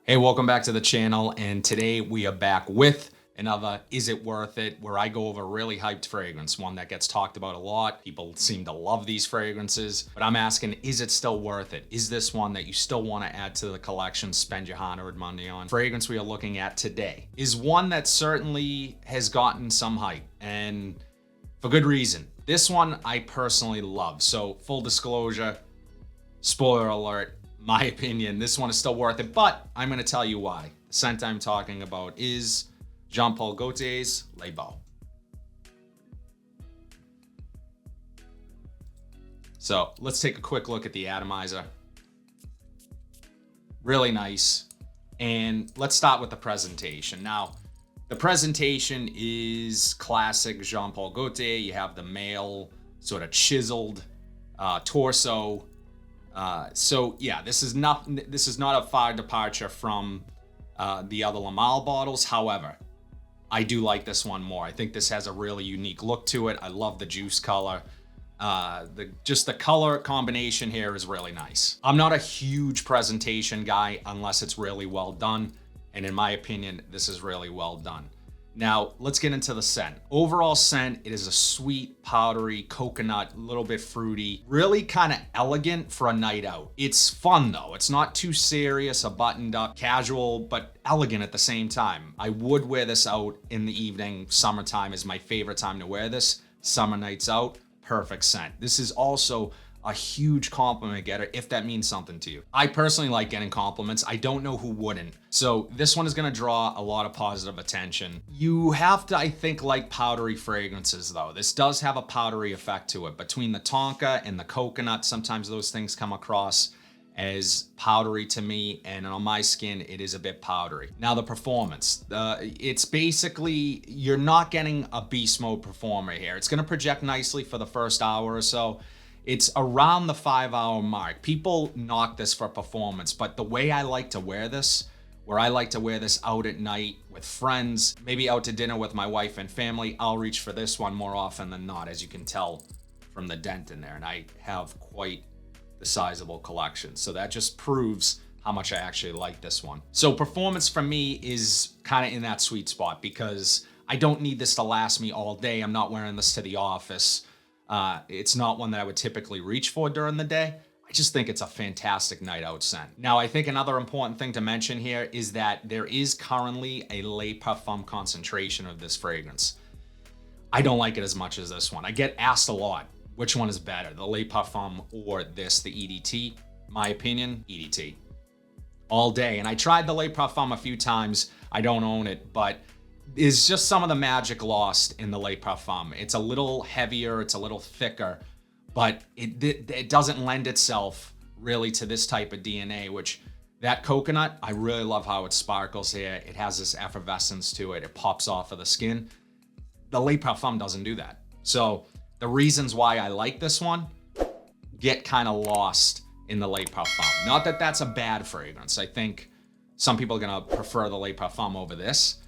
Hey, welcome back to the channel, and today we are back with another Is It Worth It, where I go over a really hyped fragrance, one that gets talked about a lot. People seem to love these fragrances, but I'm asking, is it still worth it? Is this one that you still want to add to the collection, spend your hard-earned money on? Fragrance we are looking at today is one that certainly has gotten some hype, and for good reason. This one I personally love, so full disclosure, spoiler alert, my opinion, this one is still worth it, but I'm going to tell you why. The scent I'm talking about is Jean Paul Gaultier's Le Beau. So let's take a quick look at the atomizer. Really nice. And let's start with the presentation. Now, the presentation is classic Jean Paul Gaultier. You have the male sort of chiseled torso. So yeah, this is not a far departure from the other Lamal bottles. However, I do like this one more. I think this has a really unique look to it. I love the juice color. The color combination here is really nice. I'm not a huge presentation guy unless it's really well done. And in my opinion, this is really well done. Now, let's get into the scent. Overall scent, it is a sweet, powdery, coconut, a little bit fruity, really kind of elegant for a night out. It's fun though. It's not too serious or buttoned up, casual, but elegant at the same time. I would wear this out in the evening. Summertime is my favorite time to wear this. Summer nights out, perfect scent. This is also a huge compliment getter if that means something to you. I personally like getting compliments. I don't know who wouldn't. So this one is gonna draw a lot of positive attention. You have to, I think, like powdery fragrances though. This does have a powdery effect to it. Between the tonka and the coconut, sometimes those things come across as powdery to me, and on my skin, it is a bit powdery. Now the performance, it's basically, you're not getting a beast mode performer here. It's gonna project nicely for the first hour or so. It's around the 5-hour mark. People knock this for performance, but the way I like to wear this, where I like to wear this out at night with friends, maybe out to dinner with my wife and family, I'll reach for this one more often than not, as you can tell from the dent in there. And I have quite the sizable collection. So that just proves how much I actually like this one. So performance for me is kind of in that sweet spot because I don't need this to last me all day. I'm not wearing this to the office. It's not one that I would typically reach for during the day. I just think it's a fantastic night out scent. Now, I think another important thing to mention here is that there is currently a Le Parfum concentration of this fragrance. I don't like it as much as this one. I get asked a lot, which one is better, the Le Parfum or this, the EDT? My opinion, EDT. All day. And I tried the Le Parfum a few times. I don't own it, but is just some of the magic lost in the Le Parfum. It's a little heavier, it's a little thicker, but it doesn't lend itself really to this type of DNA, which that coconut, I really love how it sparkles here. It has this effervescence to it. It pops off of the skin. The Le Parfum doesn't do that. So the reasons why I like this one get kind of lost in the Le Parfum. Not that that's a bad fragrance. I think some people are gonna prefer the Le Parfum over this.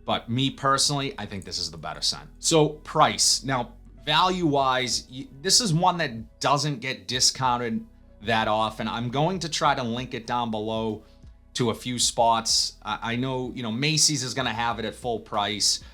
But me personally, I think this is the better scent. So price. Now, value-wise, this is one that doesn't get discounted that often. I'm going to try to link it down below to a few spots. I know, Macy's is gonna have it at full price.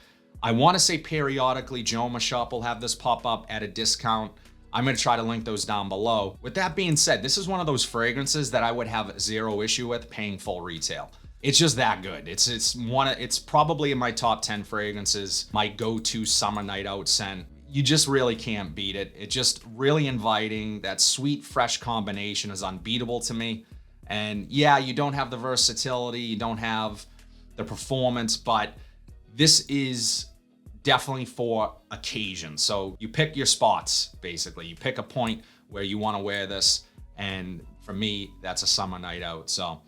I wanna say periodically, Joma Shop will have this pop up at a discount. I'm gonna try to link those down below. With that being said, this is one of those fragrances that I would have zero issue with paying full retail. It's just that good. It's probably in my top 10 fragrances, my go-to summer night out scent. You just really can't beat it. It's just really inviting. That sweet, fresh combination is unbeatable to me. And yeah, you don't have the versatility, you don't have the performance, but this is definitely for occasion. So you pick your spots, basically. You pick a point where you want to wear this. And for me, that's a summer night out. So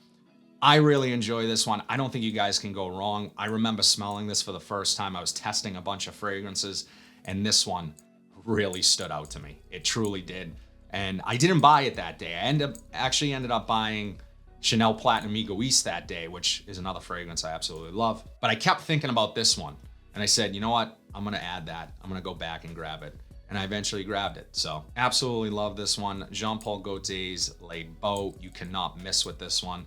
I really enjoy this one. I don't think you guys can go wrong. I remember smelling this for the first time. I was testing a bunch of fragrances, and this one really stood out to me. It truly did. And I didn't buy it that day. I actually ended up buying Chanel Platinum Egoiste that day, which is another fragrance I absolutely love. But I kept thinking about this one, and I said, you know what? I'm gonna add that. I'm gonna go back and grab it. And I eventually grabbed it. So absolutely love this one. Jean Paul Gaultier's Le Beau. You cannot miss with this one.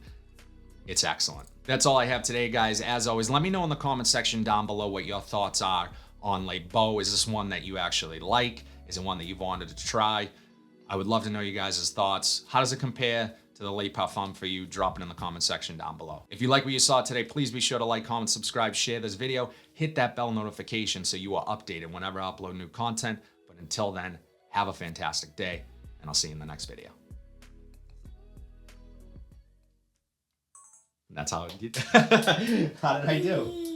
it's excellent. That's all I have today, guys. As always, let me know in the comment section down below what your thoughts are on Le Beau. Is this one that you actually like? Is it one that you've wanted to try? I would love to know you guys' thoughts. How does it compare to the Le Parfum for you? Drop it in the comment section down below. If you like what you saw today, please be sure to like, comment, subscribe, share this video, hit that bell notification so you are updated whenever I upload new content. But until then, have a fantastic day, and I'll see you in the next video. That's how it did. How did I do?